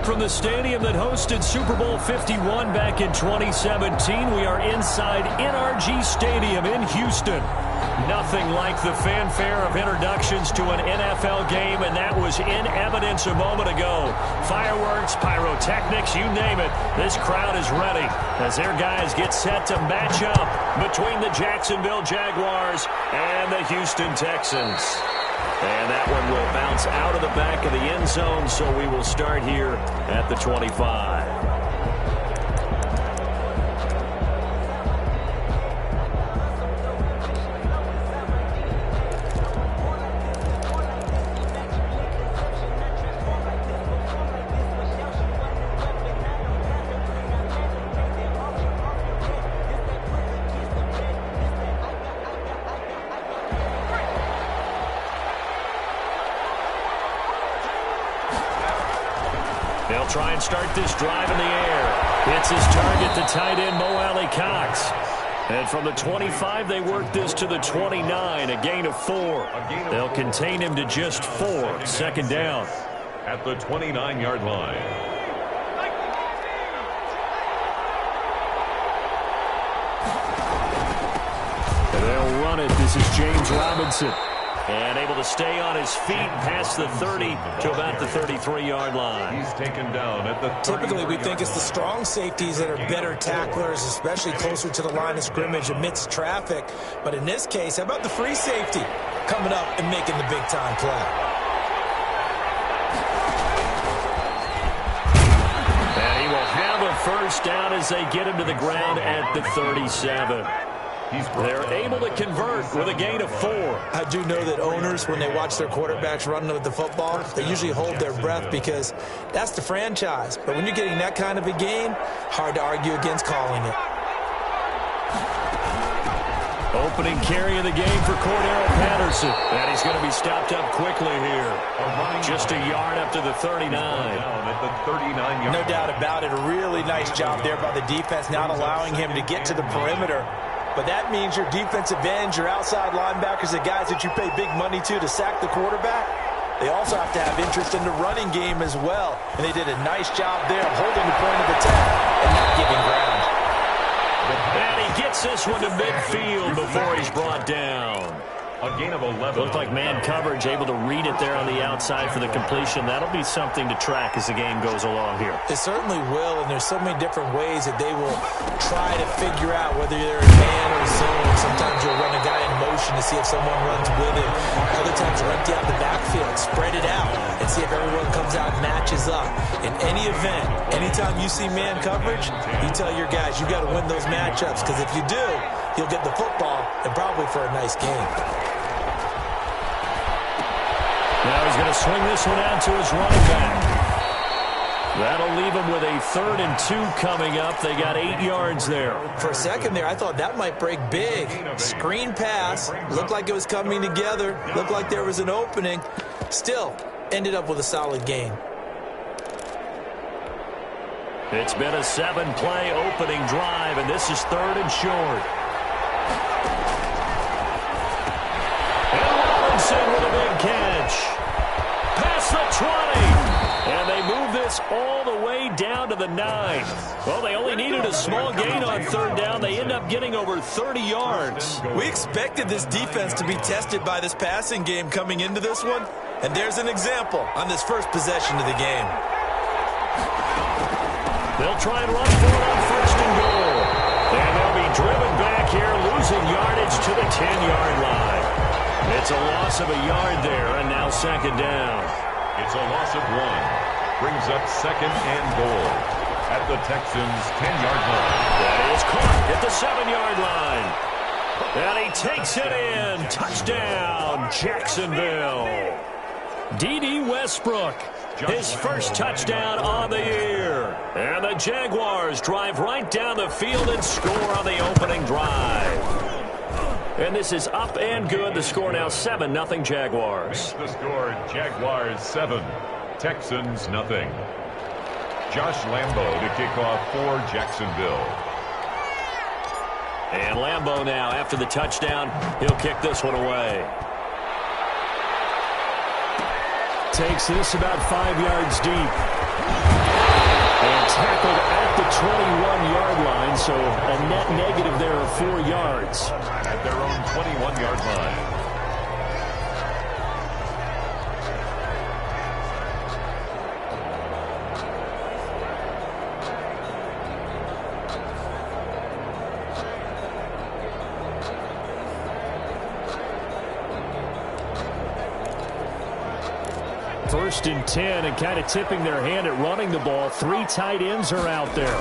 From the stadium that hosted Super Bowl 51 back in 2017, we are inside NRG Stadium in Houston. Nothing like the fanfare of introductions to an NFL game, and that was in evidence a moment ago. Fireworks, pyrotechnics, you name it. This crowd is ready as their guys get set to match up between the Jacksonville Jaguars and the Houston Texans. And that one will bounce out of the back of the end zone, so we will start here at the 25. They'll try and start this drive in the air. It's his target, the tight end, Mo Alley Cox. And from the 25, they work this to the 29, a gain of 4. They'll contain him to just 4. Second down. At the 29-yard line. And they'll run it. This is James Robinson. And able to stay on his feet past the 30 to about the 33-yard line. He's taken down at the 30. Typically, we think it's the strong safeties that are better tacklers, especially closer to the line of scrimmage amidst traffic. But in this case, how about the free safety coming up and making the big-time play? And he will have a first down as they get him to the ground at the 37. They're able to convert with a gain of 4. I do know that owners, when they watch their quarterbacks running with the football, they usually hold their breath because that's the franchise. But when you're getting that kind of a game, hard to argue against calling it. Opening carry of the game for Cordero Patterson. And he's going to be stopped up quickly here. Just a yard up to the 39. No doubt about it. A really nice job there by the defense, not allowing him to get to the perimeter. But that means your defensive ends, your outside linebackers, the guys that you pay big money to sack the quarterback, they also have to have interest in the running game as well. And they did a nice job there of holding the point of attack and not giving ground. And he gets this one to midfield before he's brought down. A gain of 11. Looked like man coverage, able to read it there on the outside for the completion. That'll be something to track as the game goes along here. It certainly will, and there's so many different ways that they will try to figure out whether they're in man or zone. Sometimes you'll run a guy in motion to see if someone runs with him. Other times you'll empty out the backfield, spread it out, and see if everyone comes out and matches up. In any event, anytime you see man coverage, you tell your guys you got to win those matchups, because if you do, you'll get the football and probably for a nice game. Now he's going to swing this one out to his running back. That'll leave him with a 3rd and 2 coming up. They got 8 yards there. For a second there, I thought that might break big. Screen pass. Looked like it was coming together. Looked like there was an opening. Still, ended up with a solid game. It's been a 7-play opening drive, and this is 3rd and short. And Robinson with a big catch. Past the 20. And they move this all the way down to the 9. Well, they only needed a small gain on 3rd down. They end up getting over 30 yards. We expected this defense to be tested by this passing game coming into this one. And there's an example on this first possession of the game. They'll try and run for it on 1st and goal. And they'll be driven back here, losing yardage to the 10-yard line. It's a loss of a yard there, and now 2nd down. It's a loss of 1. Brings up 2nd and goal at the Texans' 10-yard line. That is caught at the 7-yard line. And he takes it in. Touchdown, Jacksonville. D.D. Westbrook, his first touchdown on the year. And the Jaguars drive right down the field and score on the opening drive. And this is up and good. The score now 7-0 Jaguars. The score, Jaguars 7, Texans nothing. Josh Lambo to kick off for Jacksonville. And Lambo now, after the touchdown, he'll kick this one away. Takes this about 5 yards deep. And tackled at the 21-yard line, so a net negative there of 4 yards. At their own 21-yard line. First and 10, and kind of tipping their hand at running the ball. 3 tight ends are out there.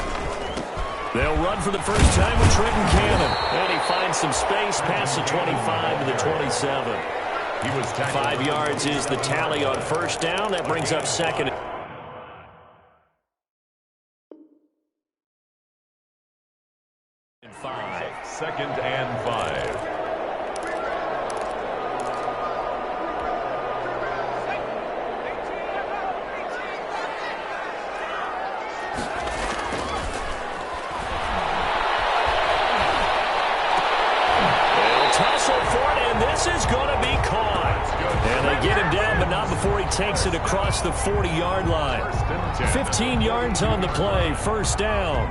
They'll run for the first time with Trenton Cannon. And he finds some space past the 25 to the 27. He was 5 yards is the tally on first down. That brings up second. And 5. Second and 5. This is going to be caught. And they get him down, but not before he takes it across the 40-yard line. 15 yards on the play, first down.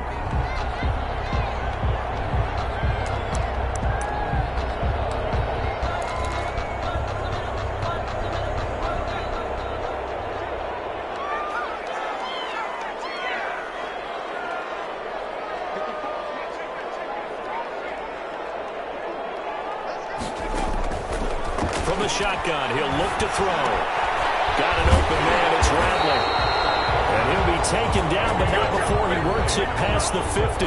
From the shotgun, he'll look to throw. Got an open man, it's Rattler. And he'll be taken down, but not before he works it past the 50.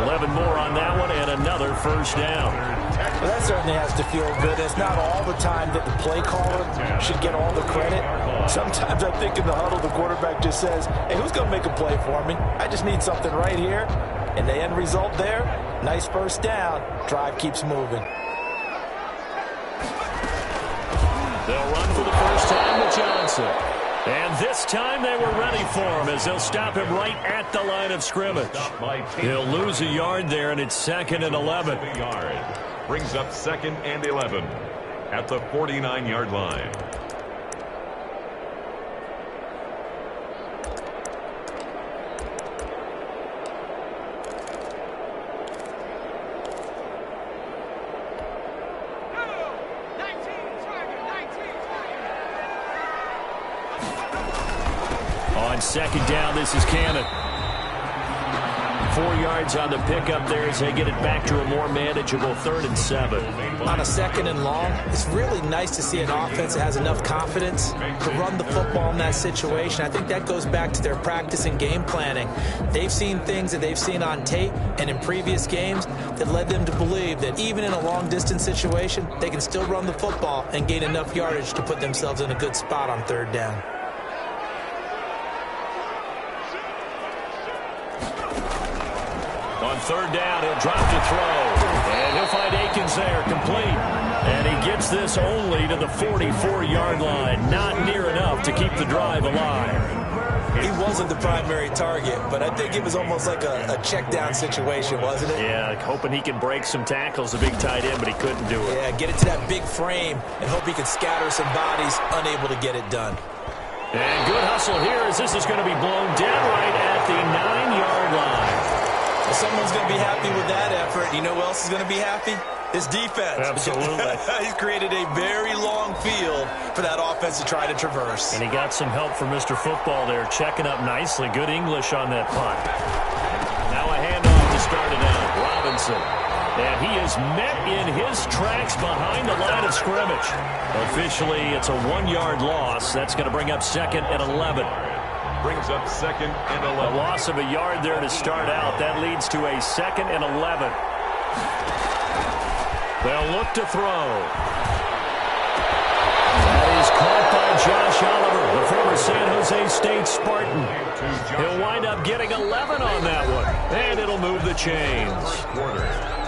11 more on that one, and another first down. Well, that certainly has to feel good. It's not all the time that the play caller should get all the credit. Sometimes I think in the huddle, the quarterback just says, hey, who's going to make a play for me? I just need something right here. And the end result there, nice first down. Drive keeps moving. They'll run for the first time with Johnson. And this time they were ready for him as they'll stop him right at the line of scrimmage. He'll lose a yard there, and it's second and 11. Brings up second and 11 at the 49-yard line. Second down, this is Cannon. 4 yards on the pickup there as they get it back to a more manageable 3rd and 7. On a second and long, it's really nice to see an offense that has enough confidence to run the football in that situation. I think that goes back to their practice and game planning. They've seen things that they've seen on tape and in previous games that led them to believe that even in a long-distance situation, they can still run the football and gain enough yardage to put themselves in a good spot on 3rd down. On 3rd down, he'll drop to throw. And he'll find Akins there, complete. And he gets this only to the 44-yard line. Not near enough to keep the drive alive. He wasn't the primary target, but I think it was almost like a check-down situation, wasn't it? Yeah, hoping he can break some tackles, a big tight end, but he couldn't do it. Yeah, get it to that big frame and hope he can scatter some bodies, unable to get it done. And good hustle here as this is going to be blown dead right at the 9-yard line. Well, someone's going to be happy with that effort. You know who else is going to be happy? His defense. Absolutely. He's created a very long field for that offense to try to traverse. And he got some help from Mr. Football there, checking up nicely. Good English on that punt. Now a handoff to start it out. Robinson. And he is met in his tracks behind the line of scrimmage. Officially, it's a 1-yard loss. That's going to bring up second and 11. Brings up second and 11. A loss of a yard there to start out. That leads to a second and 11. They'll look to throw. That is caught by Josh Oliver, the former San Jose State Spartan. He'll wind up getting 11 on that one, and it'll move the chains.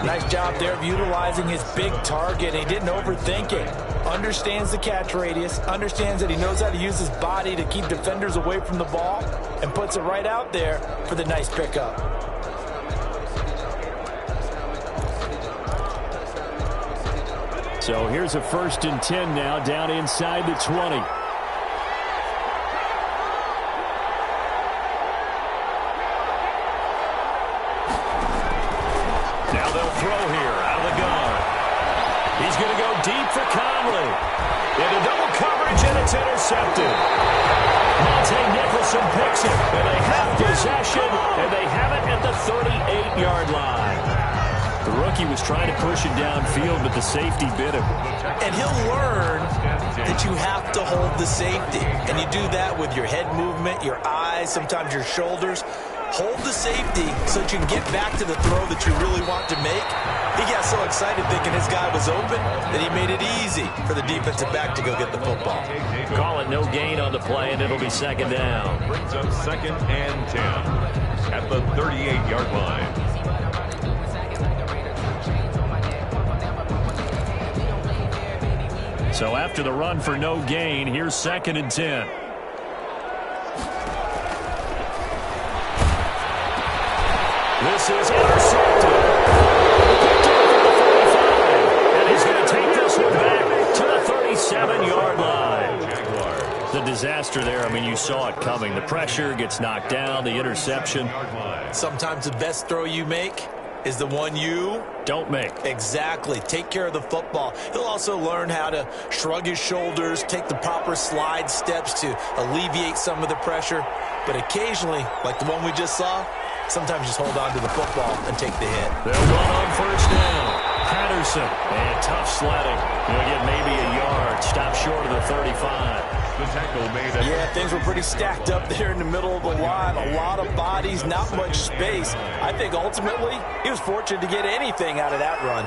Nice job there of utilizing his big target. He didn't overthink it. Understands the catch radius, understands that he knows how to use his body to keep defenders away from the ball, and puts it right out there for the nice pickup. So here's a 1st and 10 now, down inside the 20. they'll throw here out of the gun. He's going to go deep for Conley. Into double coverage, and it's intercepted. Monte Nicholson picks it, and they have possession, and they have it at the 38-yard line. The rookie was trying to push it downfield, but the safety bit him. And he'll learn that you have to hold the safety. And you do that with your head movement, your eyes, sometimes your shoulders. Hold the safety so that you can get back to the throw that you really want to make. He got so excited thinking his guy was open that he made it easy for the defensive back to go get the football. Call it no gain on the play, and it'll be second down. Brings up 2nd and 10 at the 38-yard line. So after the run for no gain, here's 2nd and 10. This is intercepted. Picked up at the 45. And he's going to take this one back to the 37-yard line. The disaster there, I mean, you saw it coming. The pressure gets knocked down, the interception. Sometimes the best throw you make is the one you don't make. Exactly. Take care of the football. He'll also learn how to shrug his shoulders, take the proper slide steps to alleviate some of the pressure. But occasionally, like the one we just saw, sometimes just hold on to the football and take the hit. They'll run on first down. Patterson, and tough sledding. He'll get maybe a yard. Stop short of the 35. The tackle made it. Yeah, things were pretty stacked up there in the middle of the line. A lot of bodies, not much space. I think ultimately he was fortunate to get anything out of that run.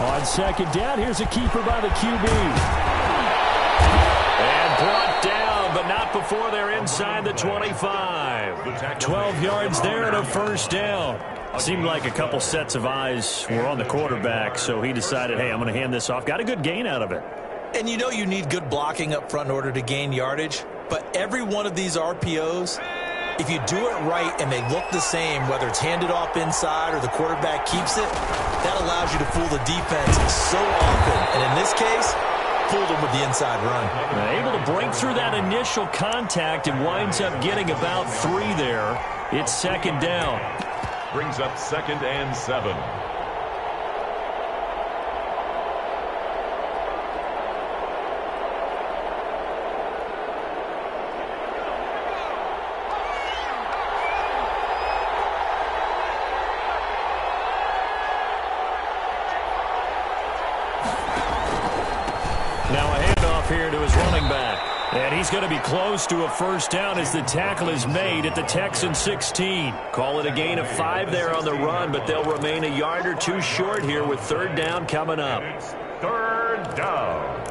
On second down, here's a keeper by the QB. And brought down, but not before they're inside the 25. 12 yards there and a first down. Seemed like a couple sets of eyes were on the quarterback, so he decided, hey, I'm going to hand this off. Got a good gain out of it. And you know you need good blocking up front in order to gain yardage, but every one of these RPOs, if you do it right and they look the same, whether it's handed off inside or the quarterback keeps it, that allows you to fool the defense so often. And in this case, fooled them with the inside run. Able to break through that initial contact and winds up getting about 3 there. It's second down. Brings up 2nd and 7. Now a handoff here to his running back. And he's going to be close to a first down as the tackle is made at the Texans 16. Call it a gain of 5 there on the run, but they'll remain a yard or 2 short here with third down coming up. It's 3rd down.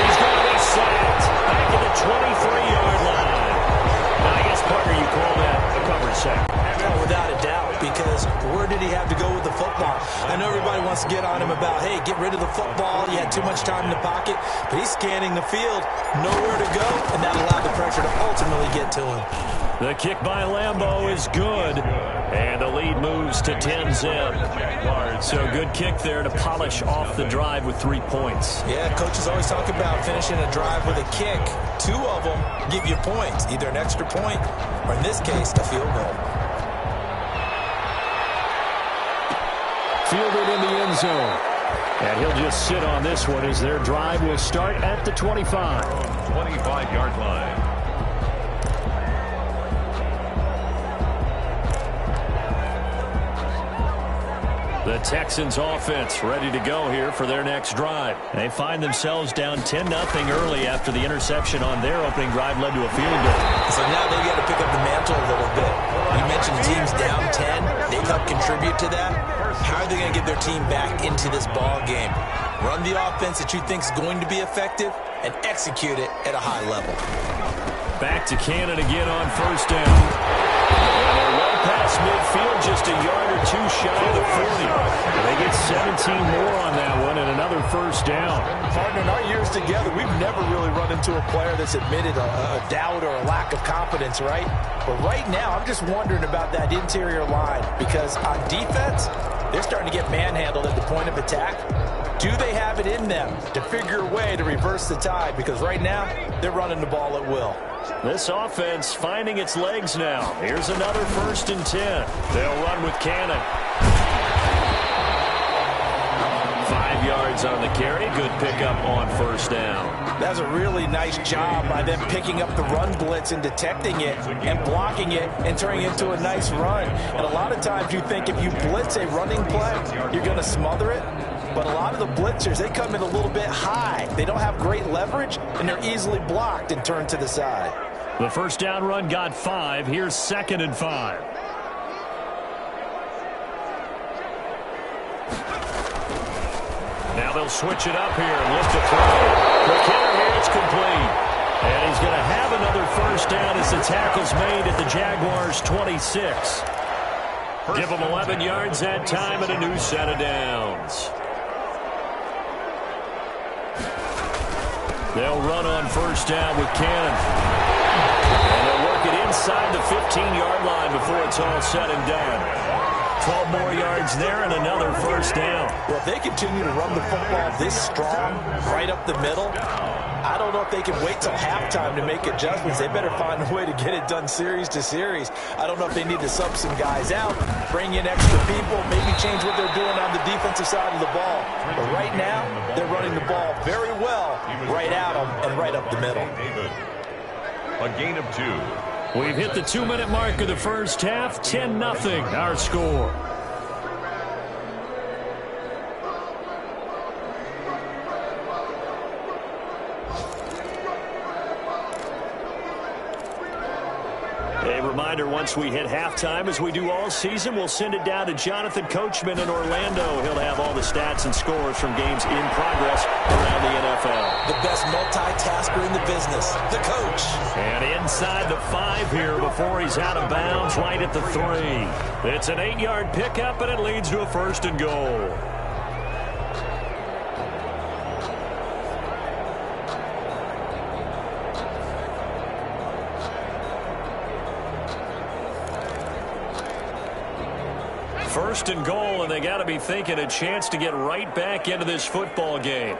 He's going to be sacked back at the 23-yard line. Now, I guess, partner, you call that a coverage sack. Oh, without a doubt, because where did he have to go with the football? I know everybody wants to get on him about, hey, get rid of the football. You had too much time in the pocket. But he's scanning the field, nowhere to go, and that allowed the pressure to ultimately get to him. The kick by Lambeau is good, and the lead moves to 10-zip. So good kick there to polish off the drive with 3 points. Yeah, coaches always talk about finishing a drive with a kick. 2 of them give you points, either an extra point or, in this case, a field goal. Fielded in the end zone. And he'll just sit on this one as their drive will start at the 25. 25-yard line. The Texans offense ready to go here for their next drive. They find themselves down 10-0 early after the interception on their opening drive led to a field goal. So now they got to pick up the mantle a little bit. You mentioned the team's down 10. They've helped contribute to that. How are they going to get their team back into this ball game? Run the offense that you think is going to be effective, and execute it at a high level. Back to Cannon again on first down. And they're well past midfield, just a yard or two shy of the 40. And they get 17 more on that one and another first down. Partner, in our years together, we've never really run into a player that's admitted a doubt or a lack of confidence, right? But right now, I'm just wondering about that interior line because on defense, they're starting to get manhandled at the point of attack. Do they have it in them to figure a way to reverse the tide? Because right now, they're running the ball at will. This offense finding its legs now. Here's another 1st and 10. They'll run with Cannon. 5 yards on the carry. Good pickup on first down. That's a really nice job by them picking up the run blitz and detecting it and blocking it and turning it into a nice run. And a lot of times you think if you blitz a running play, you're going to smother it. But a lot of the blitzers, they come in a little bit high. They don't have great leverage, and they're easily blocked and turned to the side. The first down run got 5. Here's 2nd and 5. Now they'll switch it up here and lift a throw. Quick hitter here, it's complete. And he's going to have another first down as the tackle's made at the Jaguars' 26. Give them 11 yards that time and a new set of downs. They'll run on first down with Cannon. And they'll work it inside the 15-yard line before it's all said and done. 12 more yards there and another first down. Well, if they continue to run the football this strong, right up the middle, I don't know if they can wait till halftime to make adjustments. They better find a way to get it done series to series. I don't know if they need to sub some guys out, bring in extra people, maybe change what they're doing on the defensive side of the ball. But right now, they're running the ball very well right at them and right up the middle. A gain of 2. We've hit the 2-minute mark of the first half. 10-0 our score. A reminder, once we hit halftime, as we do all season, we'll send it down to Jonathan Coachman in Orlando. He'll have all the stats and scores from games in progress around the NFL. The best multitasker in the business, the coach. And inside the 5 here before he's out of bounds, right at the 3. It's an 8-yard pickup, and it leads to a 1st and goal. First and goal, and they got to be thinking a chance to get right back into this football game.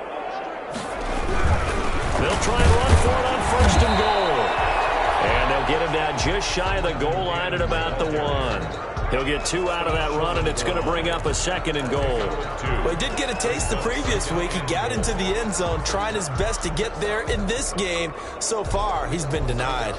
They'll try and run for it on 1st and goal. And they'll get him down just shy of the goal line at about the 1. He'll get 2 out of that run, and it's going to bring up a 2nd and goal. Well, he did get a taste the previous week. He got into the end zone, trying his best to get there in this game. So far, he's been denied.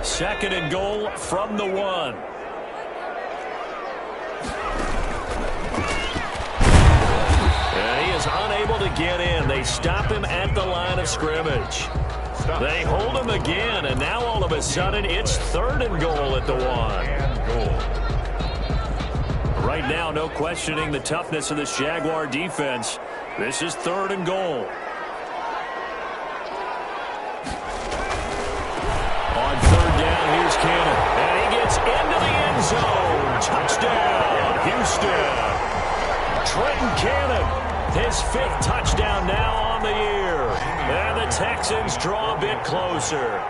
Second and goal from the 1. And he is unable to get in. They stop him at the line of scrimmage. They hold him again, and now all of a sudden it's 3rd and goal at the 1. Right now, no questioning the toughness of this Jaguar defense. This is 3rd and goal. On 3rd down, here's Cannon. And he gets into the end zone. Touchdown, Houston. Trenton Cannon, his 5th touchdown now on the year. And the Texans draw a bit closer.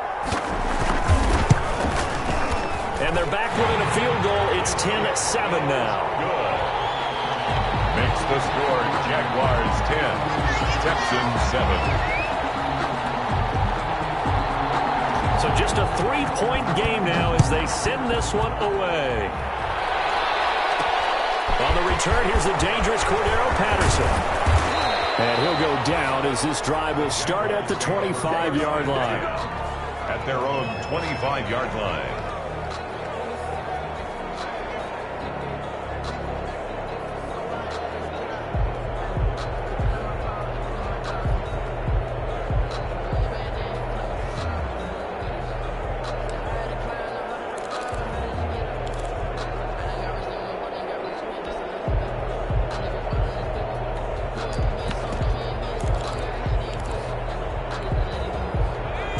And they're back within a field goal. It's 10-7 now. Good. Makes the score Jaguars 10, Texans 7. So just a 3-point game now as they send this one away. On the return, here's the dangerous Cordero Patterson. And he'll go down as this drive will start at the 25-yard line. At their own 25-yard line.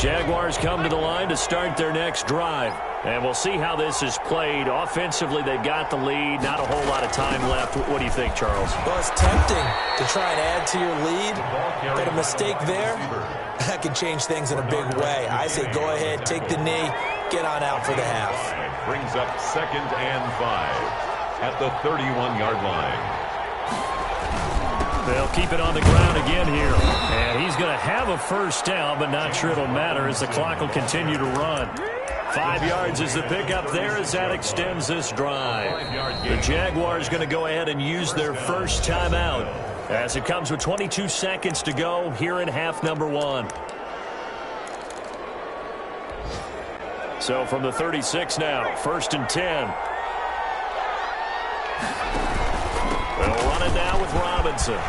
Jaguars come to the line to start their next drive. And we'll see how this is played. Offensively, they've got the lead. Not a whole lot of time left. What do you think, Charles? Well, it's tempting to try and add to your lead, but a mistake there, that can change things in a big way. I say go ahead, take the knee, get on out for the half. Brings up 2nd and 5 at the 31-yard line. They'll keep it on the ground again here. And he's going to have a first down, but not sure it'll matter as the clock will continue to run. 5 yards is the pickup there as that extends this drive. The Jaguars going to go ahead and use their first timeout as it comes with 22 seconds to go here in half number 1. So from the 36 now, 1st and 10. They'll run it now with Robinson.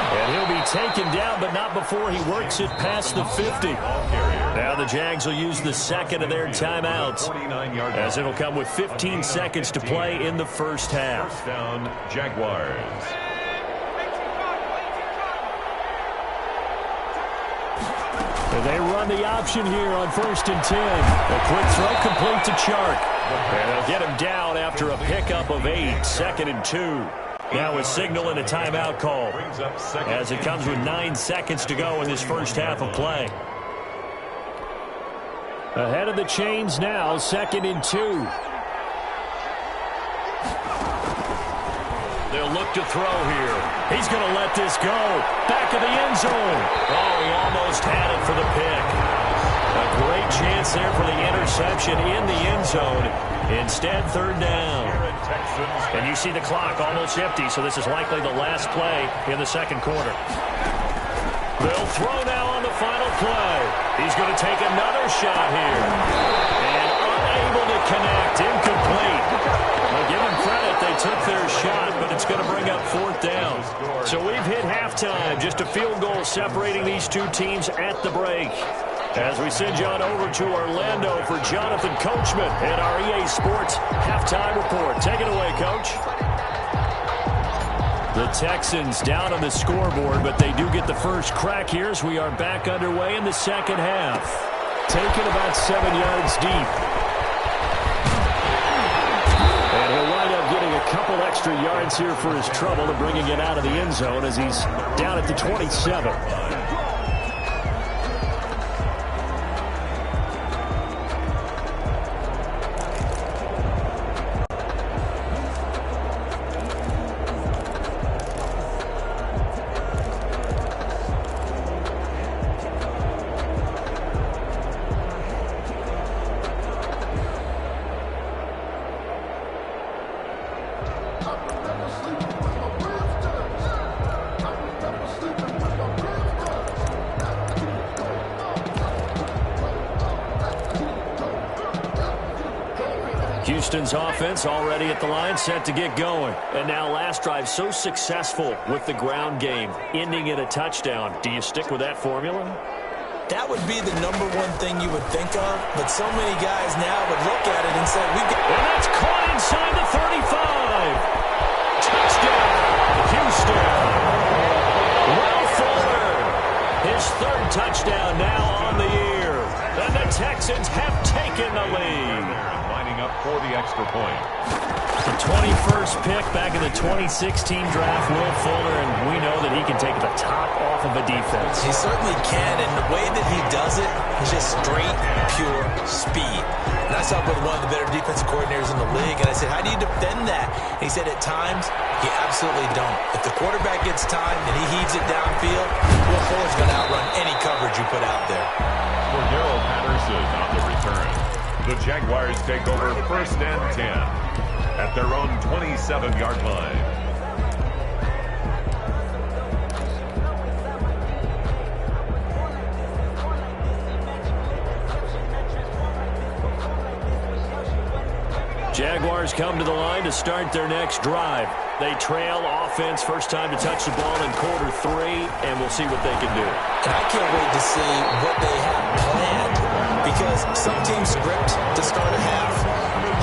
And he'll be taken down, but not before he works it past the 50. Now the Jags will use the second of their timeouts as it'll come with 15 seconds to play in the first half. First down, Jaguars. They run the option here on 1st and 10. A quick throw complete to Chark. And they'll get him down after a pickup of 8. 2nd and 2. Now a signal and a timeout call as it comes with 9 seconds to go in this first half of play. Ahead of the chains now, 2nd and 2. They'll look to throw here. He's going to let this go. Back of the end zone. Oh, he almost had it for the pick. A great chance there for the interception in the end zone. Instead, 3rd down. And you see the clock almost empty, so this is likely the last play in the second quarter. They'll throw now on the final play. He's going to take another shot here. And unable to connect. Incomplete. Well, give them credit. They took their shot, but it's going to bring up 4th down. So we've hit halftime. Just a field goal separating these two teams at the break. As we send you on over to Orlando for Jonathan Coachman at our EA Sports Halftime Report. Take it away, Coach. The Texans down on the scoreboard, but they do get the first crack here as we are back underway in the second half. Taken about 7 yards deep. And he'll wind up getting a couple extra yards here for his trouble and bringing it out of the end zone as he's down at the 27. Houston's offense already at the line, set to get going. And now last drive so successful with the ground game, ending in a touchdown. Do you stick with that formula? That would be the number one thing you would think of, but so many guys now would look at it and say, and that's caught inside the 35. Touchdown, Houston. Will Fuller, his 3rd touchdown now on the year. And the Texans have taken the lead. Up for the extra point. The 21st pick back in the 2016 draft, Will Fuller, and we know that he can take the top off of a defense. He certainly can, and the way that he does it is just straight, pure speed. And I saw with one of the better defensive coordinators in the league, and I said, how do you defend that? And he said, at times, you absolutely don't. If the quarterback gets time and he heaves it downfield, Will Fuller's going to outrun any coverage you put out there. Cordero Patterson on the return. The Jaguars take over 1st and 10 at their own 27-yard line. Jaguars come to the line to start their next drive. They trail offense, first time to touch the ball in quarter 3, and we'll see what they can do. And I can't wait to see what they have planned, because some teams script to start a half.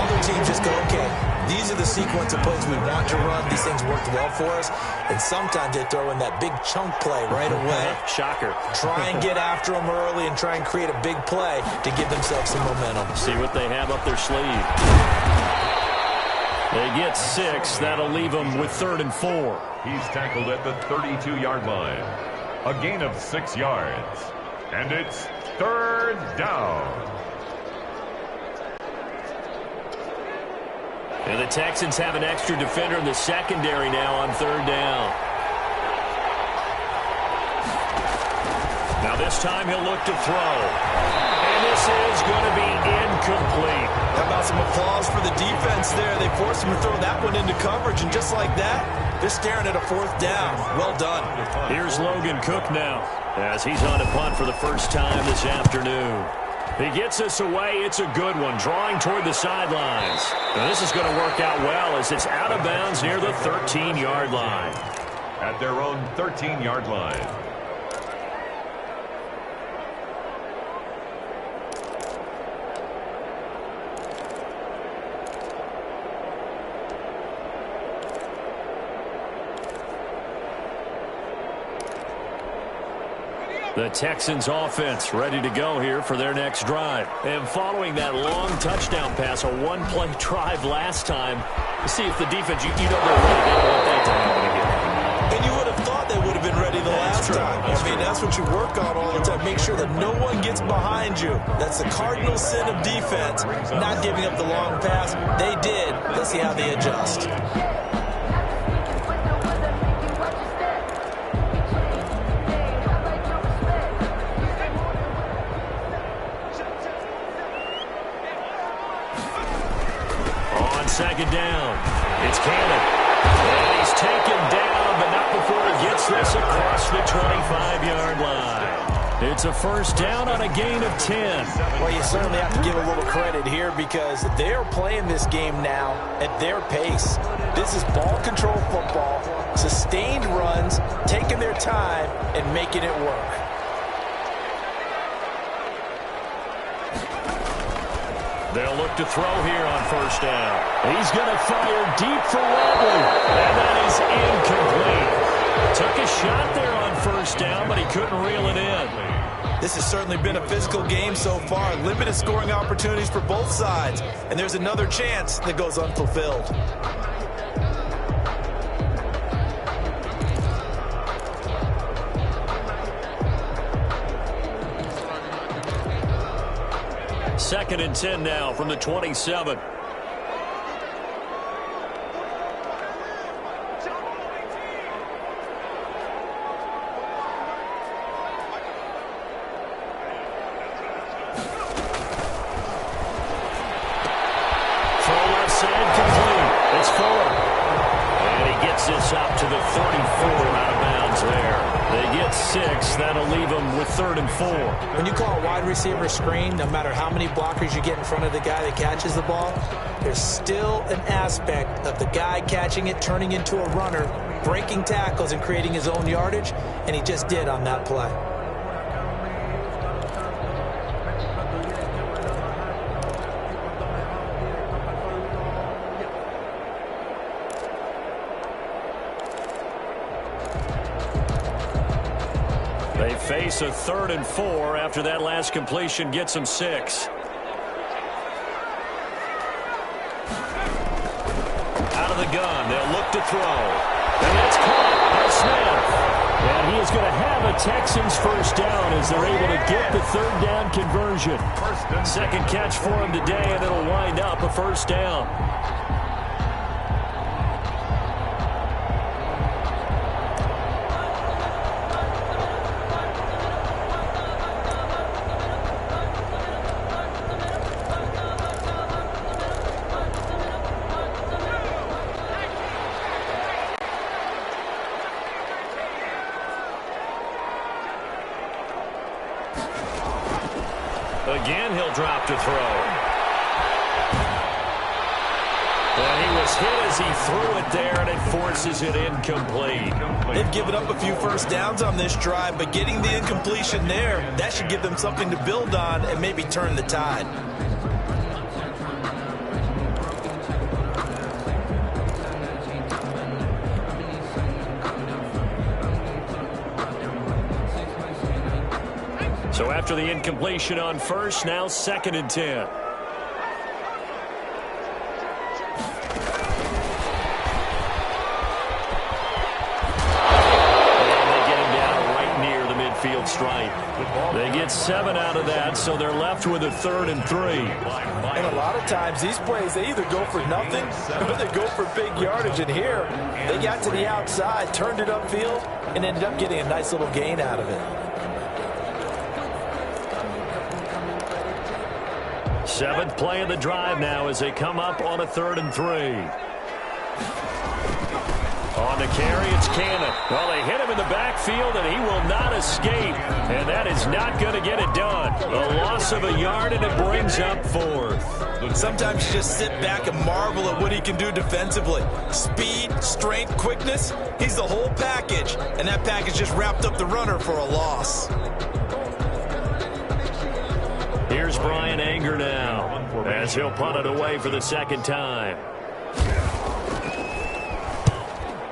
Other teams just go, okay, These are the sequence of plays we want to run. These things worked well for us. And sometimes they throw in that big chunk play right away. Shocker. Try and get after them early and try and create a big play to give themselves some momentum. See what they have up their sleeve. They get 6. That'll leave them with 3rd and 4. He's tackled at the 32-yard line. A gain of 6 yards. And it's 3rd down. And the Texans have an extra defender in the secondary now on 3rd down. Now this time he'll look to throw. And this is going to be incomplete. How about some applause for the defense there? They forced him to throw that one into coverage, and just like that, they're staring at a 4th down. Well done. Here's Logan Cook now as he's on a punt for the first time this afternoon. He gets us away. It's a good one, drawing toward the sidelines. Now this is going to work out well as it's out of bounds near the 13-yard line. At their own 13-yard line. The Texans offense ready to go here for their next drive. And following that long touchdown pass, a one-play drive last time, to see if the defense, you know they're ready. They don't want that to happen again. And you would have thought they would have been ready the last time. I mean, that's what you work on all the time. Make sure that no one gets behind you. That's the cardinal sin of defense, not giving up the long pass. They did. Let's see how they adjust. Second down. It's Cannon. And he's taken down, but not before he gets this across the 25-yard line. It's a first down on a gain of 10. Well, you certainly have to give a little credit here because they're playing this game now at their pace. This is ball control football, sustained runs, taking their time, and making it work. They'll look to throw here on first down. He's going to fire deep for Waddle, and that is incomplete. Took a shot there on first down, but he couldn't reel it in. This has certainly been a physical game so far. Limited scoring opportunities for both sides, and there's another chance that goes unfulfilled. Second and 10 now from the 27. This up to the 34, out of bounds there. They get 6. That'll leave them with 3rd and 4. When you call a wide receiver screen, no matter how many blockers you get in front of the guy that catches the ball, there's still an aspect of the guy catching it, turning into a runner, breaking tackles and creating his own yardage, and he just did on that play. They face a 3rd and 4 after that last completion gets them 6. Out of the gun, they'll look to throw. And that's caught by Smith. And he is going to have a Texans first down as they're able to get the 3rd down conversion. Second catch for him today, and it'll wind up a first down. Again, he'll drop to throw. And he was hit as he threw it there, and it forces it incomplete. They've given up a few first downs on this drive, but getting the incompletion there, that should give them something to build on and maybe turn the tide. So after the incompletion on first, now 2nd and 10. Field stripe. They get 7 out of that, so they're left with a 3rd and 3. And a lot of times these plays, they either go for nothing or they go for big yardage. And here, they got to the outside, turned it upfield, and ended up getting a nice little gain out of it. 7th play of the drive now as they come up on a 3rd and 3. On the carry, it's Cannon. Well, they hit him in the backfield, and he will not escape. And that is not going to get it done. A loss of a yard, and it brings up 4th. Sometimes you just sit back and marvel at what he can do defensively. Speed, strength, quickness, he's the whole package. And that package just wrapped up the runner for a loss. Here's Brian Anger now as he'll punt it away for the 2nd time.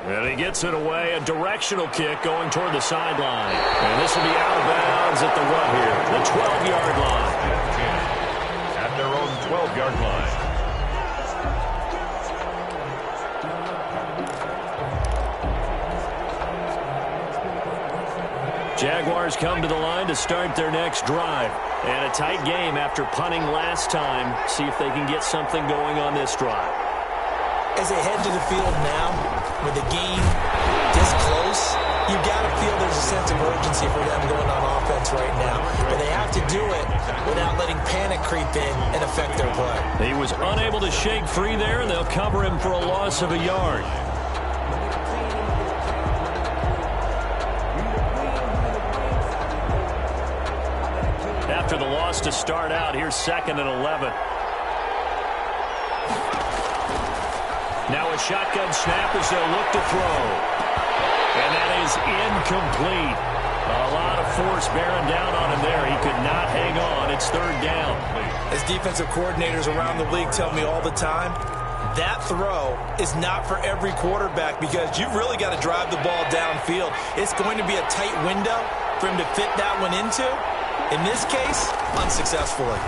And he gets it away, a directional kick going toward the sideline. And this will be out of bounds at the what here? The 12-yard line. At their own 12-yard line. Jaguars come to the line to start their next drive. And a tight game after punting last time. See if they can get something going on this drive. As they head to the field now, with the game this close, you got to feel there's a sense of urgency for them going on offense right now. But they have to do it without letting panic creep in and affect their play. He was unable to shake free there, and they'll cover him for a loss of a yard. After the loss to start out, here's 2nd and 11. Now a shotgun snap as they'll look to throw. And that is incomplete. A lot of force bearing down on him there. He could not hang on. It's 3rd down. As defensive coordinators around the league tell me all the time, that throw is not for every quarterback because you've really got to drive the ball downfield. It's going to be a tight window for him to fit that one into. In this case, unsuccessfully.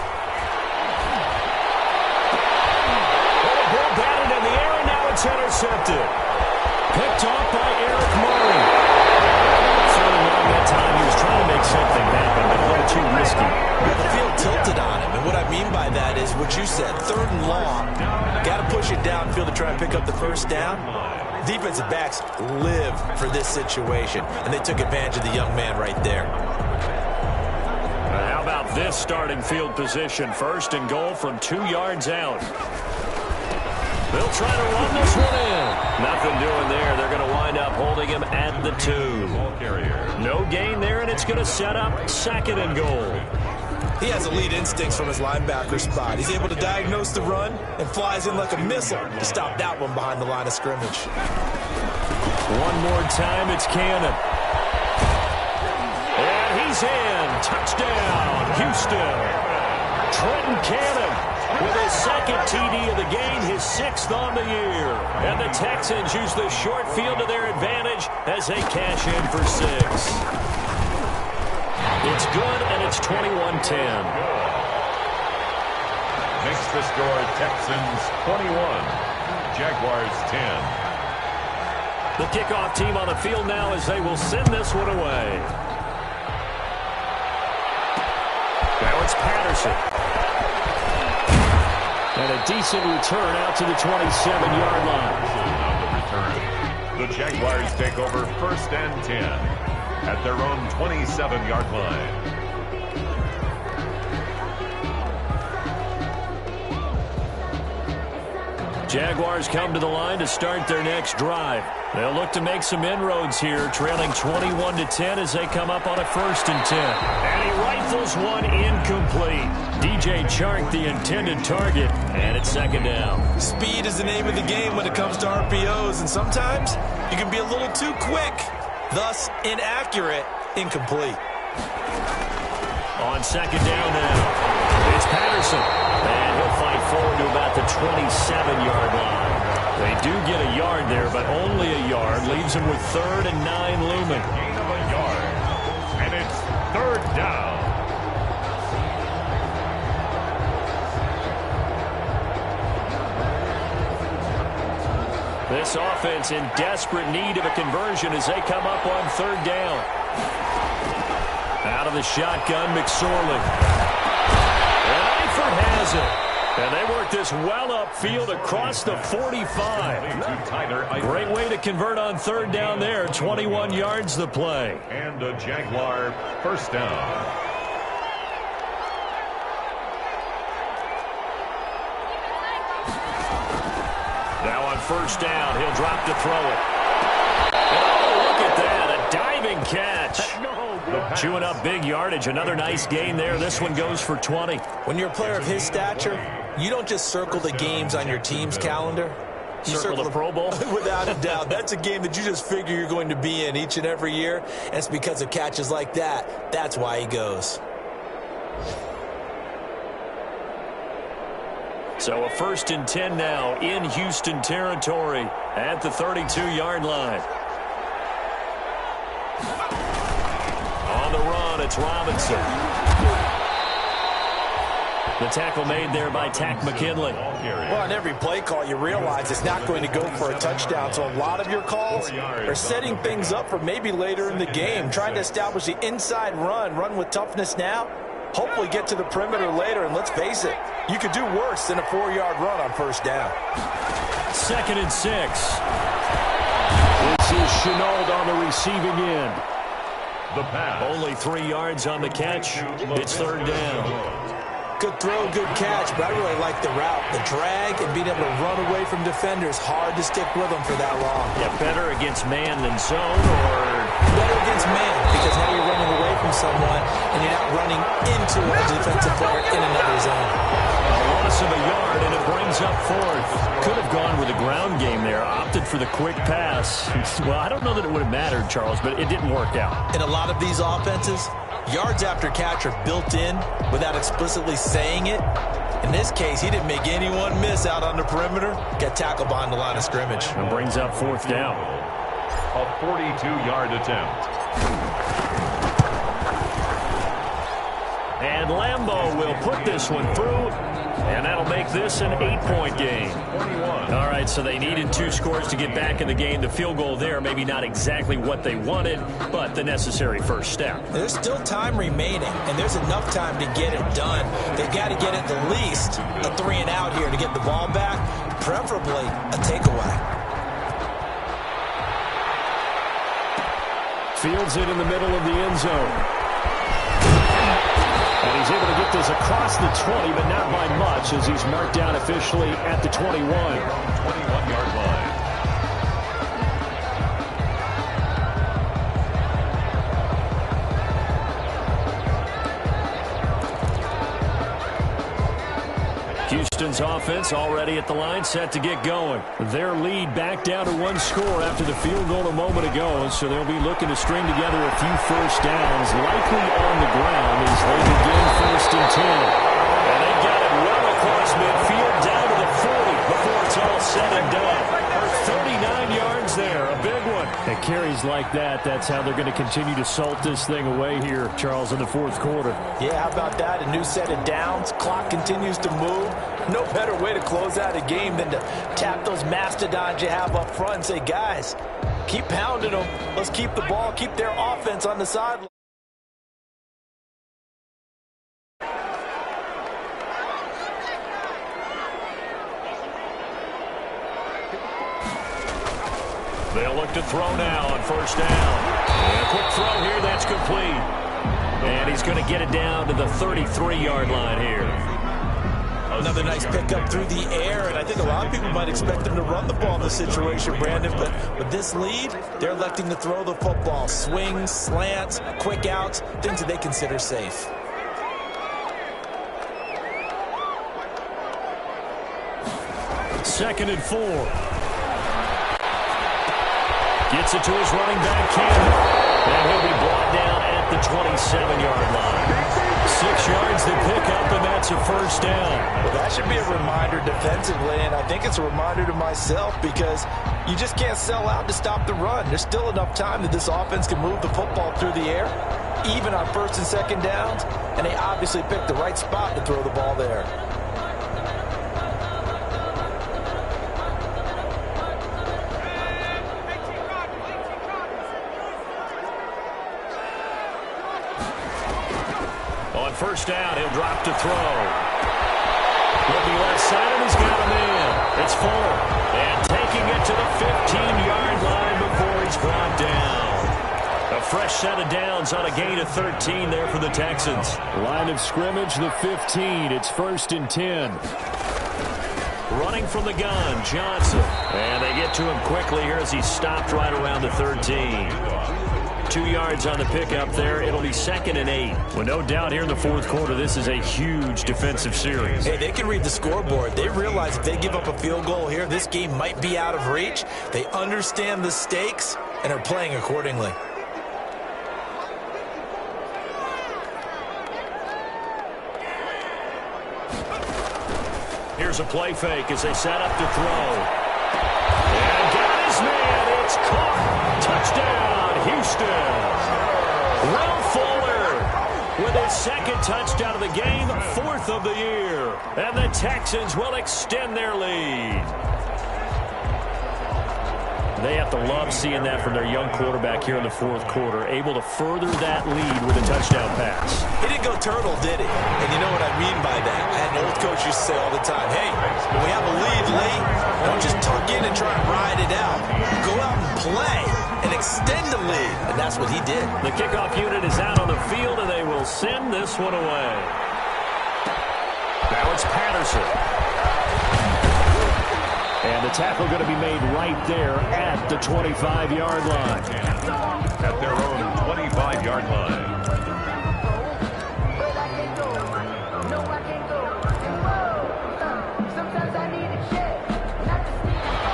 It's intercepted. Picked off by Eric Murray. Third and long that time. He was trying to make something happen, but a little too risky. The field tilted on him, and what I mean by that is what you said. 3rd and long. Got to push it downfield to try and pick up the 1st down. Defensive backs live for this situation, and they took advantage of the young man right there. How about this starting field position? 1st and goal from 2 yards out. They'll try to run this one in. Nothing doing there. They're going to wind up holding him at the 2. No gain there, and it's going to set up 2nd and goal. He has elite instincts from his linebacker spot. He's able to diagnose the run and flies in like a missile to stop that one behind the line of scrimmage. One more time, it's Cannon. And he's in. Touchdown, Houston. Trenton Cannon with his 2nd TD of the game, his 6th on the year. And the Texans use the short field to their advantage as they cash in for 6. It's good, and it's 21-10. Makes the score Texans 21, Jaguars 10. The kickoff team on the field now as they will send this one away. Now it's Patterson. And a decent return out to the 27-yard line. On the return, the Jaguars take over 1st and 10 at their own 27-yard line. Jaguars come to the line to start their next drive. They'll look to make some inroads here, trailing 21-10 as they come up on a 1st and 10. And he rifles one incomplete. DJ Chark, the intended target, and it's 2nd down. Speed is the name of the game when it comes to RPOs, and sometimes you can be a little too quick, thus inaccurate, incomplete. On 2nd down now, it's Patterson. And he'll fight forward to about the 27-yard line. They do get a yard there, but only a yard. Leaves them with 3rd and 9 looming. Gain of a yard. And it's 3rd down. This offense in desperate need of a conversion as they come up on third down. Out of the shotgun, McSorley. And Eifert has it. And they work this well upfield across the 45. Great way to convert on third down there. 21 yards the play. And a Jaguar first down. Now on first down, he'll drop to throw it. Oh, look at that. A diving catch. Chewing up big yardage. Another nice gain there. This one goes for 20. When you're a player of his stature, you don't just circle the games on your team's calendar. You circle the Pro Bowl? Without a doubt. That's a game that you just figure you're going to be in each and every year. And it's because of catches like that. That's why he goes. So a 1st and 10 now in Houston territory at the 32-yard line. On the run, it's Robinson. The tackle made there by Tack McKinley. Well, on every play call, you realize it's not going to go for a touchdown. So a lot of your calls are setting things up for maybe later in the game, trying to establish the inside run with toughness now, hopefully get to the perimeter later. And let's face it, you could do worse than a 4-yard run on first down. 2nd and 6. This is Chenault on the receiving end. The pass. Only 3 yards on the catch. It's third down. Good throw, good catch, but I really like the route. The drag and being able to run away from defenders, hard to stick with them for that long. Yeah, better against man than zone, or better against man, because now you're running away from someone and you're not running into a defensive player in another zone. A loss of a yard, and it brings up 4th. Could have gone with a ground game there. Opted for the quick pass. Well, I don't know that it would have mattered, Charles, but it didn't work out. In a lot of these offenses, yards after catch are built in without explicitly saying it. In this case, he didn't make anyone miss out on the perimeter. Got tackled behind the line of scrimmage. And brings up 4th down. A 42-yard attempt. And Lambeau will put this one through, and that'll make this an 8-point game. 21. All right, so they needed 2 scores to get back in the game. The field goal there, maybe not exactly what they wanted, but the necessary first step. There's still time remaining, and there's enough time to get it done. They've got to get at the least a 3-and-out here to get the ball back, preferably a takeaway. Fields it in the middle of the end zone. And he's able to get this across the 20, but not by much, as he's marked down officially at the 21. 21-yard line. Houston's offense already at the line, set to get going. Their lead back down to 1 score after the field goal a moment ago, so they'll be looking to string together a few first downs, likely on the ground as they begin 1st and 10. And they got it well across midfield down to the 40 before it's all said and done. 39 yards there, a big one. And carries like that, that's how they're going to continue to salt this thing away here, Charles, in the 4th quarter. Yeah, how about that? A new set of downs. Clock continues to move. No better way to close out a game than to tap those mastodons you have up front and say, guys, keep pounding them. Let's keep the ball, keep their offense on the sideline. They'll look to throw now on first down. And a quick throw here, that's complete. And he's going to get it down to the 33-yard line here. Another nice pickup through the air, and I think a lot of people might expect them to run the ball in this situation, Brandon, but with this lead, they're electing to throw the football. Swings, slants, quick outs, things that they consider safe. Second and 4. Gets it to his running back, Campbell. And he'll be brought down at the 27-yard line. 6 yards to pick up, and that's a first down. Well, that should be a reminder defensively, and I think it's a reminder to myself because you just can't sell out to stop the run. There's still enough time that this offense can move the football through the air, even on 1st and 2nd downs, and they obviously picked the right spot to throw the ball there. On first down, he'll drop to throw. Looking left side, and he's got a man. It's Fuller. And taking it to the 15-yard line before he's brought down. A fresh set of downs on a gain of 13 there for the Texans. Line of scrimmage, the 15. It's 1st and 10. Running from the gun, Johnson. And they get to him quickly here as he's stopped right around the 13. 2 yards on the pickup there. It'll be 2nd and 8. Well, no doubt here in the fourth quarter, this is a huge defensive series. Hey, they can read the scoreboard. They realize if they give up a field goal here, this game might be out of reach. They understand the stakes and are playing accordingly. Here's a play fake as they set up to throw. And got his man. It's caught. Touchdown, Houston. Will Fuller with his 2nd touchdown of the game, 4th of the year. And the Texans will extend their lead. They have to love seeing that from their young quarterback here in the fourth quarter, able to further that lead with a touchdown pass. He didn't go turtle, did he? And you know what I mean by that. I had an old coach used to say all the time, hey, when we have a lead late, don't just tuck in and try and ride it out. Go out and play and extend the lead. And that's what he did. The kickoff unit is out on the field, and they will send this one away. Now it's Patterson. And the tackle going to be made right there at the 25-yard line. At their own 25-yard line.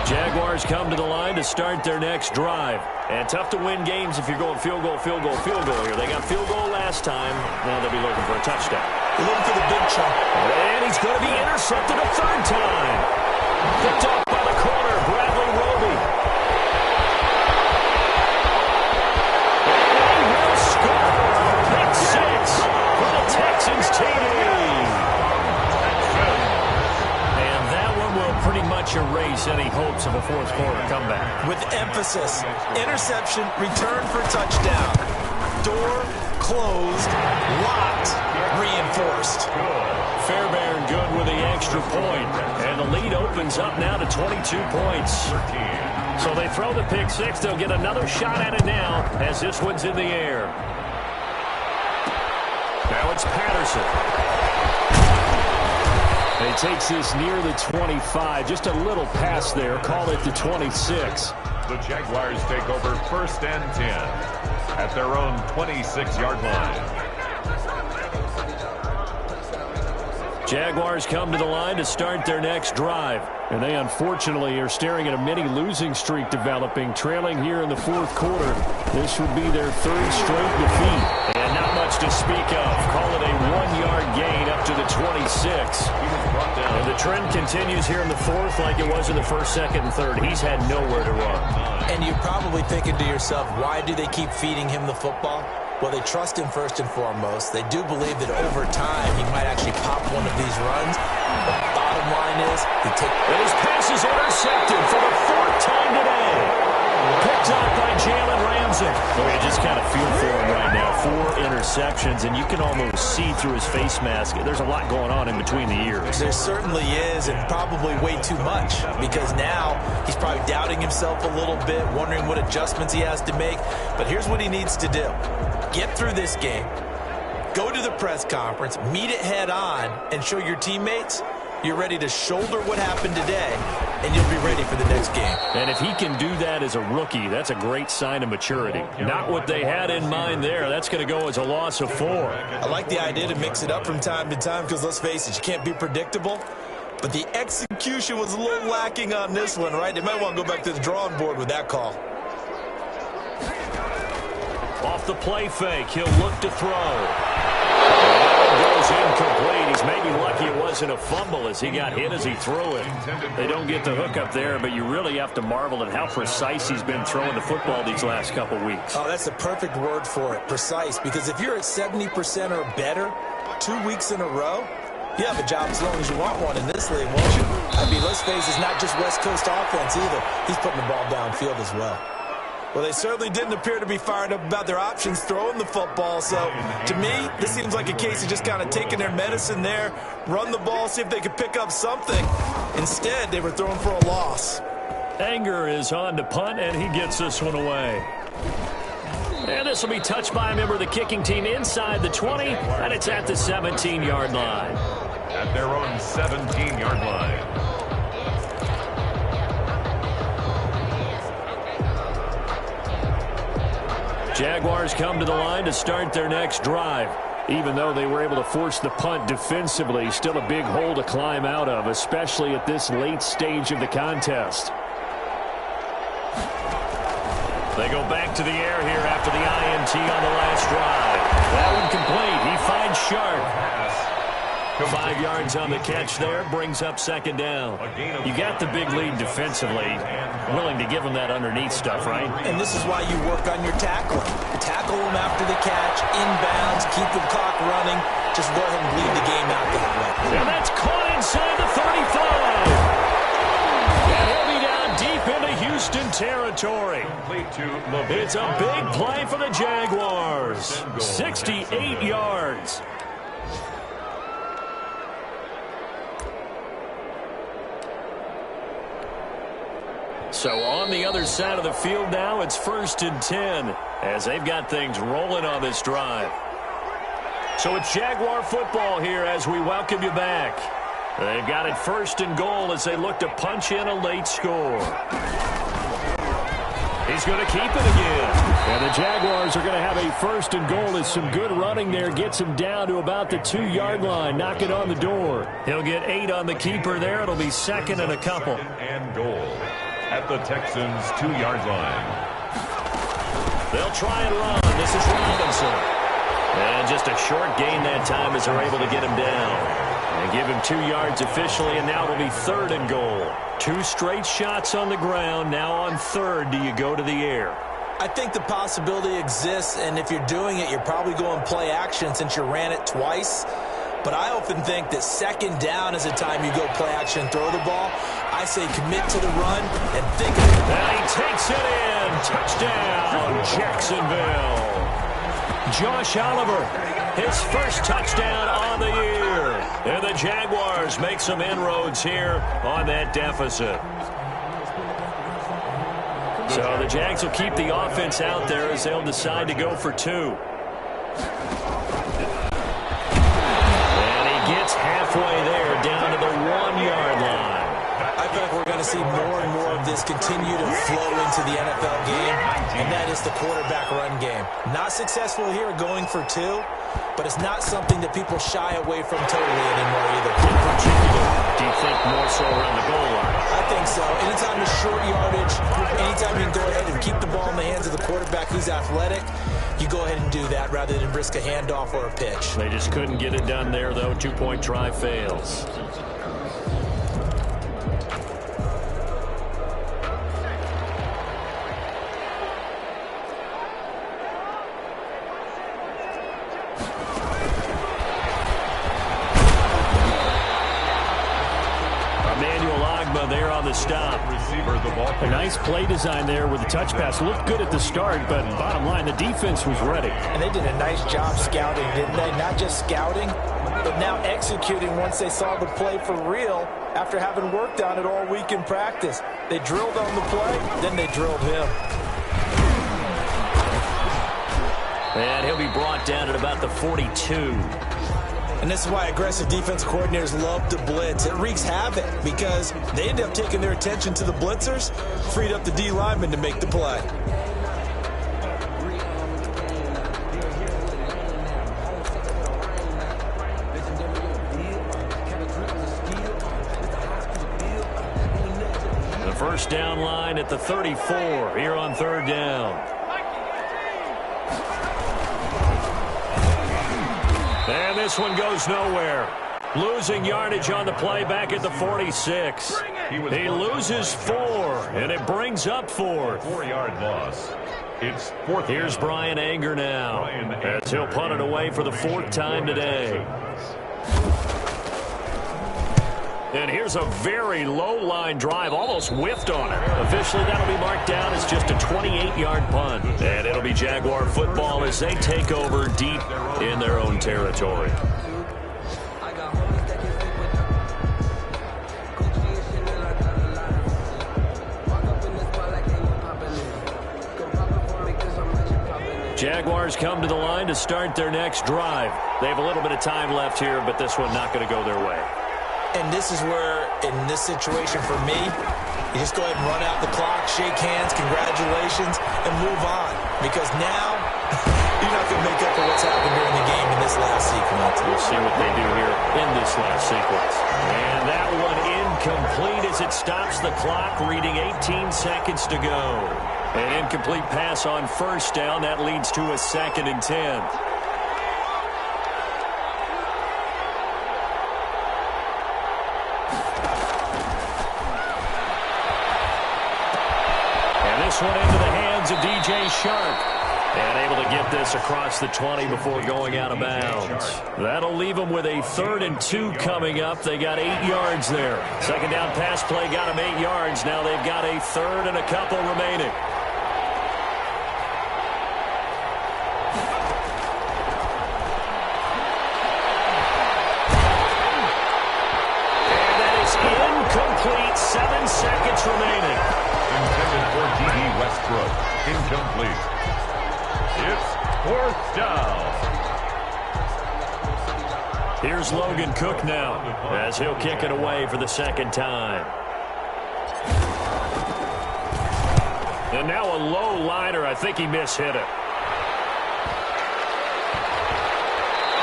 Jaguars come to the line to start their next drive. And tough to win games if you're going field goal here. They got field goal last time. Now they'll be looking for a touchdown. They're looking for the big chunk. And he's going to be intercepted a 3rd time. Picked up by the corner, Bradley Roby. And he will score. Pick 6 for the Texans TD. And that one will pretty much erase any hopes of a fourth quarter comeback. With emphasis, interception, return for touchdown. Door closed, locked, reinforced. Fairbairn good with the extra point. And the lead opens up now to 22 points. So they throw the pick 6. They'll get another shot at it now as this one's in the air. Now it's Patterson. He takes this near the 25. Just a little pass there. Call it the 26. The Jaguars take over 1st and 10 at their own 26-yard line. Jaguars come to the line to start their next drive. And they unfortunately are staring at a mini losing streak developing, trailing here in the fourth quarter. This would be their 3rd straight defeat. And not much to speak of. Call it a 1-yard gain up to the 26. And the trend continues here in the 4th like it was in the 1st, 2nd, and 3rd. He's had nowhere to run. And you're probably thinking to yourself, why do they keep feeding him the football? Well, they trust him first and foremost. They do believe that over time he might actually pop one of these runs. The bottom line is and his pass is intercepted for the 4th time today. Picked up by Jalen Ramsey. Well, you just kind of feel for him right now. 4 interceptions, and you can almost see through his face mask. There's a lot going on in between the ears. There certainly is, and probably way too much, because now he's probably doubting himself a little bit, wondering what adjustments he has to make. But here's what he needs to do. Get through this game, go to the press conference, meet it head on, and show your teammates you're ready to shoulder what happened today, and you'll be ready for the next game. And if he can do that as a rookie, that's a great sign of maturity. Not what they had in mind there. That's going to go as a loss of 4. I like the idea to mix it up from time to time because, let's face it, you can't be predictable. But the execution was a little lacking on this one, right? They might want to go back to the drawing board with that call. Off the play fake, he'll look to throw. Goes incomplete. He's maybe lucky it wasn't a fumble as he got hit as he threw it. They don't get the hook up there, but you really have to marvel at how precise he's been throwing the football these last couple weeks. Oh, that's the perfect word for it, precise, because if you're at 70% or better 2 weeks in a row, you have a job as long as you want one in this league, won't you? I mean, let's face it, it's not just West Coast offense either. He's putting the ball downfield as well. Well, they certainly didn't appear to be fired up about their options throwing the football. So, to me, this seems like a case of just kind of taking their medicine there, run the ball, see if they could pick up something. Instead, they were throwing for a loss. Anger is on to punt, and he gets this one away. And this will be touched by a member of the kicking team inside the 20, and it's at the 17-yard line. At their own 17-yard line. Jaguars come to the line to start their next drive. Even though they were able to force the punt defensively, still a big hole to climb out of, especially at this late stage of the contest. They go back to the air here after the INT on the last drive. That one complete. He finds Sharp. 5 yards on the catch there, brings up second down. You got the big lead defensively. Willing to give them that underneath stuff, right? And this is why you work on your tackling. Tackle them after the catch, inbounds, keep the clock running. Just go ahead and bleed the game out that way. And that's caught inside the 35. And he'll be down deep into Houston territory. It's a big play for the Jaguars. 68 yards. So on the other side of the field now, it's 1st and 10 as they've got things rolling on this drive. So it's Jaguar football here as we welcome you back. They've got it 1st and goal as they look to punch in a late score. He's going to keep it again. And the Jaguars are going to have a 1st and goal as some good running there gets him down to about the 2-yard line, knocking on the door. He'll get 8 on the keeper there. It'll be 2nd and a couple. And goal at the Texans' 2-yard line. They'll try and run. This is Robinson. And just a short gain that time as they're able to get him down. And give him 2 yards officially, and now it'll be 3rd and goal. 2 straight shots on the ground. Now on 3rd, do you go to the air? I think the possibility exists, and if you're doing it, you're probably going play action since you ran it twice. But I often think that 2nd down is the time you go play action and throw the ball. I say commit to the run and think of it. And he takes it in. Touchdown, Jacksonville. Josh Oliver, his first touchdown on the year. And the Jaguars make some inroads here on that deficit. So the Jags will keep the offense out there as they'll decide to go for 2. And he gets halfway there down to the 1-yard line. I feel like we're going to see more and more of this continue to flow into the NFL game, and that is the quarterback run game. Not successful here going for 2, but it's not something that people shy away from totally anymore either. In particular, do you think more so around the goal line? I think so. Anytime it's short yardage, anytime you can go ahead and keep the ball in the hands of the quarterback who's athletic, you go ahead and do that rather than risk a handoff or a pitch. They just couldn't get it done there, though. 2-point try fails. There on the stop. A nice play design there with the touch pass. Looked good at the start, but bottom line, the defense was ready. And they did a nice job scouting, didn't they? Not just scouting, but now executing once they saw the play for real after having worked on it all week in practice. They drilled on the play, then they drilled him. And he'll be brought down at about the 42. And this is why aggressive defense coordinators love to blitz. It wreaks havoc because they end up taking their attention to the blitzers, freed up the D lineman to make the play. The first down line at the 34 here on 3rd down. And this one goes nowhere. Losing yardage on the play back at the 46. He loses 4, and it brings up 4th. 4-yard loss. It's 4th. Here's Brian Anger now as he'll punt it away for the 4th time today. And here's a very low-line drive, almost whiffed on it. Officially, that'll be marked down as just a 28-yard punt. And it'll be Jaguar football as they take over deep in their own territory. Jaguars come to the line to start their next drive. They have a little bit of time left here, but this one not going to go their way. And this is where, in this situation for me, you just go ahead and run out the clock, shake hands, congratulations, and move on. Because now, you're not going to make up for what's happened during the game in this last sequence. We'll see what they do here in this last sequence. And that one incomplete as it stops the clock, reading 18 seconds to go. An incomplete pass on first down. That leads to a 2nd and 10. This one into the hands of DJ Shark. And able to get this across the 20 before going out of bounds. That'll leave them with a 3rd and 2 coming up. They got 8 yards there. Second down pass play got them 8 yards. Now they've got a 3rd and a couple remaining. And that is incomplete. 7 seconds remaining. Intended for D.D. Westbrook. Incomplete. It's 4th down. Here's Logan Cook now as he'll kick it away for the 2nd time. And now a low liner. I think he mishit it.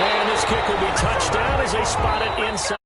And this kick will be touched down as they spot it inside.